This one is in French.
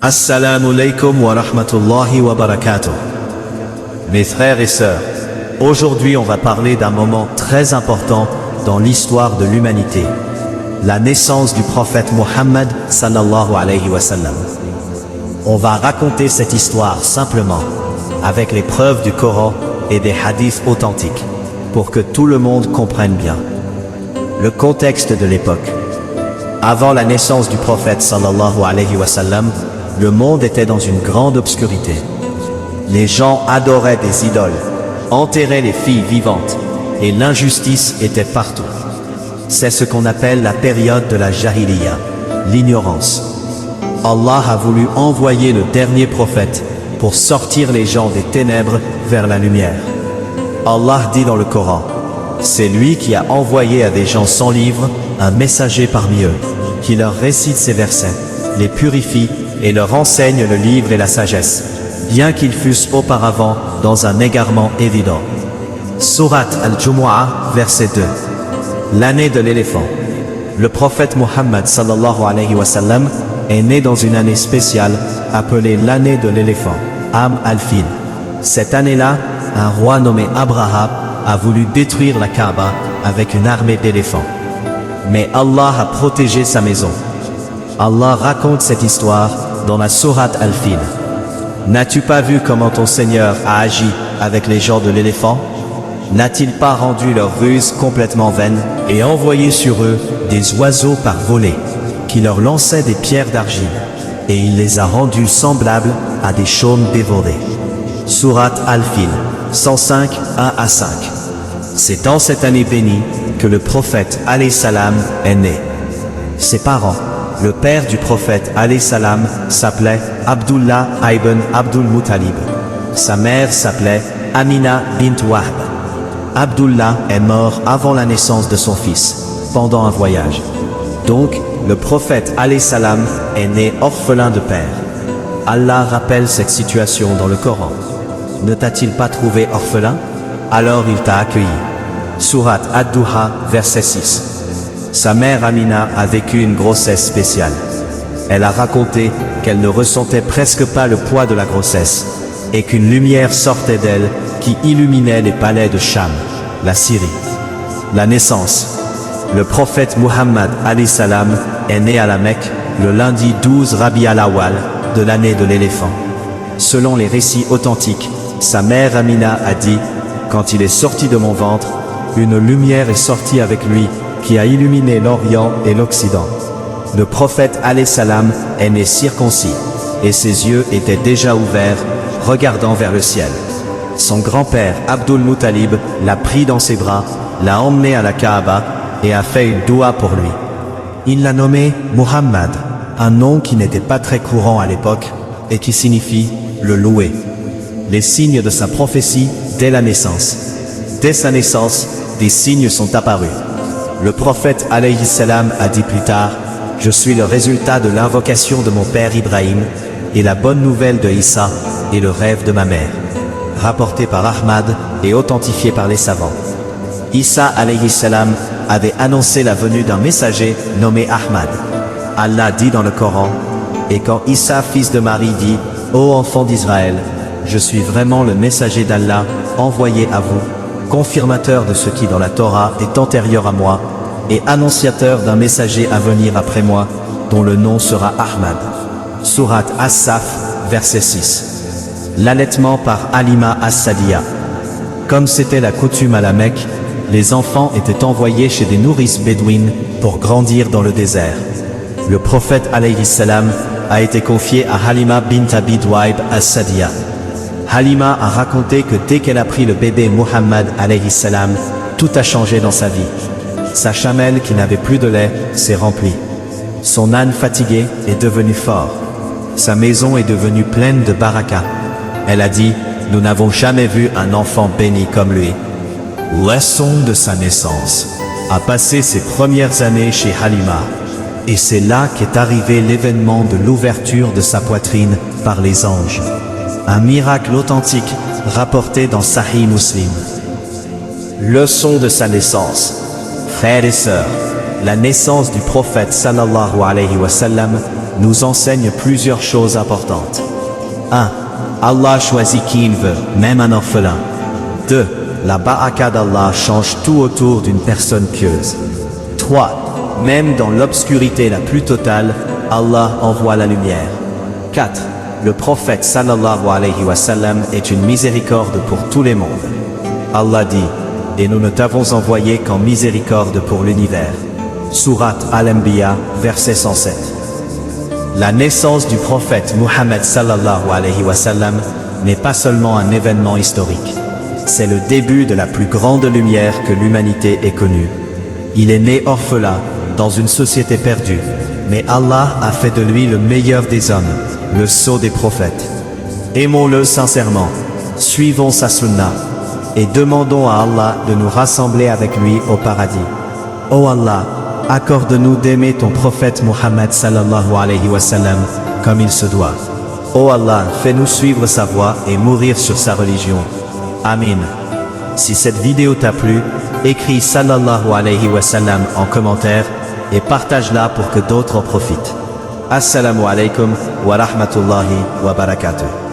Assalamu alaikum wa rahmatullahi wa barakatuh. Mes frères et sœurs, aujourd'hui on va parler d'un moment très important dans l'histoire de l'humanité. La naissance du prophète Muhammad sallallahu alayhi wa sallam. On va raconter cette histoire simplement, avec les preuves du Coran et des hadiths authentiques, pour que tout le monde comprenne bien. Le contexte de l'époque. Avant la naissance du prophète sallallahu alayhi wa sallam, le monde était dans une grande obscurité. Les gens adoraient des idoles, enterraient les filles vivantes, et l'injustice était partout. C'est ce qu'on appelle la période de la Jahiliya, l'ignorance. Allah a voulu envoyer le dernier prophète pour sortir les gens des ténèbres vers la lumière. Allah dit dans le Coran, c'est lui qui a envoyé à des gens sans livre un messager parmi eux, qui leur récite ces versets, les purifie et leur enseigne le livre et la sagesse, bien qu'ils fussent auparavant dans un égarement évident. Surat Al-Jumu'ah, verset 2. L'année de l'éléphant. Le prophète Muhammad sallallahu alayhi wa sallam est né dans une année spéciale appelée l'année de l'éléphant, Am al-Fil. Cette année-là, un roi nommé Abraham a voulu détruire la Kaaba avec une armée d'éléphants. Mais Allah a protégé sa maison. Allah raconte cette histoire dans la sourate Al-Fil. N'as-tu pas vu comment ton Seigneur a agi avec les gens de l'éléphant? N'a-t-il pas rendu leur ruse complètement vaine et envoyé sur eux des oiseaux par volée qui leur lançaient des pierres d'argile, et il les a rendus semblables à des chaumes dévorés. Sourate Al-Fil 105, 1 à 5. C'est dans cette année bénie que le prophète alayhi salam est né. Ses parents, le père du prophète alayhi salam, s'appelait Abdullah ibn Abdul Muttalib. Sa mère s'appelait Amina bint Wahb. Abdullah est mort avant la naissance de son fils, pendant un voyage. Donc, le prophète alayhi salam est né orphelin de père. Allah rappelle cette situation dans le Coran. Ne t'a-t-il pas trouvé orphelin? Alors il t'a accueilli. Surat Ad-Duha, verset 6. Sa mère Amina a vécu une grossesse spéciale. Elle a raconté qu'elle ne ressentait presque pas le poids de la grossesse et qu'une lumière sortait d'elle qui illuminait les palais de Cham, la Syrie. La naissance. Le prophète Muhammad alayhi salam est né à la Mecque le lundi 12 Rabi al-Awwal de l'année de l'éléphant. Selon les récits authentiques, sa mère Amina a dit, quand il est sorti de mon ventre, une lumière est sortie avec lui qui a illuminé l'Orient et l'Occident. Le prophète alayhi salam est né circoncis, et ses yeux étaient déjà ouverts, regardant vers le ciel. Son grand-père Abdul Muttalib l'a pris dans ses bras, l'a emmené à la Kaaba et a fait une doua pour lui. Il l'a nommé Muhammad, un nom qui n'était pas très courant à l'époque et qui signifie le loué. Les signes de sa prophétie dès la naissance. Dès sa naissance, des signes sont apparus. Le prophète alayhi salam a dit plus tard, je suis le résultat de l'invocation de mon père Ibrahim et la bonne nouvelle de Issa et le rêve de ma mère. Rapporté par Ahmad et authentifié par les savants. Issa alayhi salam avait annoncé la venue d'un messager nommé Ahmad. Allah dit dans le Coran, et quand Issa fils de Marie dit, ô enfant d'Israël, je suis vraiment le messager d'Allah envoyé à vous, confirmateur de ce qui dans la Torah est antérieur à moi, et annonciateur d'un messager à venir après moi, dont le nom sera Ahmad. Sourate As-Saf, verset 6. L'allaitement par Halima as-Sadiya. Comme c'était la coutume à la Mecque, les enfants étaient envoyés chez des nourrices bédouines pour grandir dans le désert. Le prophète alayhi salam a été confié à Halima bint Abi Duaib as-Sadiya. Halima a raconté que dès qu'elle a pris le bébé Muhammad alayhi salam, tout a changé dans sa vie. Sa chamelle qui n'avait plus de lait s'est remplie. Son âne fatigué est devenu fort. Sa maison est devenue pleine de baraka. Elle a dit, nous n'avons jamais vu un enfant béni comme lui. Leçon de sa naissance. A passé ses premières années chez Halima. Et c'est là qu'est arrivé l'événement de l'ouverture de sa poitrine par les anges. Un miracle authentique rapporté dans Sahih Muslim. Leçon de sa naissance. Frères et sœurs, la naissance du prophète sallallahu alayhi wa sallam nous enseigne plusieurs choses importantes. 1. Allah choisit qui il veut, même un orphelin. 2. La baraka d'Allah change tout autour d'une personne pieuse. 3. Même dans l'obscurité la plus totale, Allah envoie la lumière. 4. Le prophète sallallahu alayhi wa sallam est une miséricorde pour tous les mondes. Allah dit, et nous ne t'avons envoyé qu'en miséricorde pour l'univers. Sourate Al-Anbiya, verset 107. La naissance du prophète Muhammad sallallahu alayhi wa sallam n'est pas seulement un événement historique. C'est le début de la plus grande lumière que l'humanité ait connue. Il est né orphelin, dans une société perdue, mais Allah a fait de lui le meilleur des hommes, le sceau des prophètes. Aimons-le sincèrement, suivons sa sunna, et demandons à Allah de nous rassembler avec lui au paradis. Ô Allah, accorde-nous d'aimer ton prophète Muhammad sallallahu alayhi wa sallam comme il se doit. Ô Allah, fais-nous suivre sa voie et mourir sur sa religion. Amin. Si cette vidéo t'a plu, écris sallallahu alayhi wa sallam en commentaire et partage-la pour que d'autres en profitent. Assalamu alaikum wa rahmatullahi wa barakatuh.